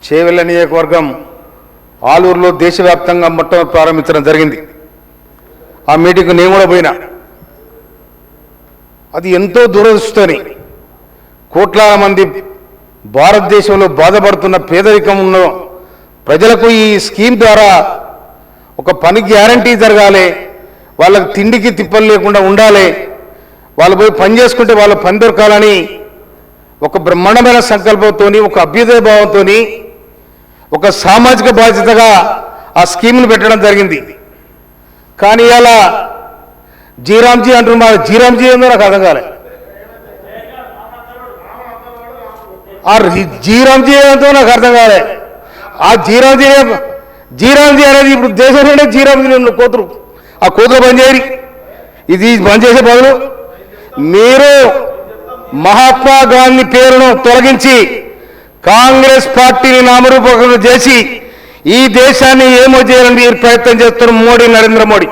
చేవెళ్ళ నియోజకవర్గం ఆలూరులో దేశవ్యాప్తంగా మొట్టమొదటి ప్రారంభించడం జరిగింది. ఆ మీటింగ్కు నేను కూడా పోయినా. అది ఎంతో దురదృష్టని కోట్లాది మంది భారతదేశంలో బాధపడుతున్న పేదరికం ఉన్న ప్రజలకు ఈ స్కీమ్ ద్వారా ఒక పని గ్యారంటీ జరగాలి, వాళ్ళకి తిండికి తిప్పలు లేకుండా ఉండాలి, వాళ్ళు పోయి పని చేసుకుంటే వాళ్ళ పని దొరకాలని ఒక బ్రహ్మాండమైన సంకల్పంతో, ఒక అభ్యుదయ భావంతో, ఒక సామాజిక బాధ్యతగా ఆ స్కీమ్ను పెట్టడం జరిగింది. కానీ ఇలా జీరామ్జీ అంటున్నారు. జీరామ్జీ ఏందో నాకు అర్థం కాలే. ఆ జీరామ్జీ ఏందో నాకు అర్థం కాలే. ఆ జీరామ్జీ అనేది ఇప్పుడు దేశంలోనే జీరామ్జీ కోతులు, ఆ కోతులు బంద్ చేయరు. ఇది బంద్ చేసే బదులు మీరు మహాత్మా గాంధీ పేరును తొలగించి కాంగ్రెస్ పార్టీని నామరూపకం చేసి ఈ దేశాన్ని ఏమో చేయాలని ప్రయత్నం చేస్తున్న మోడీ, నరేంద్ర మోడీ.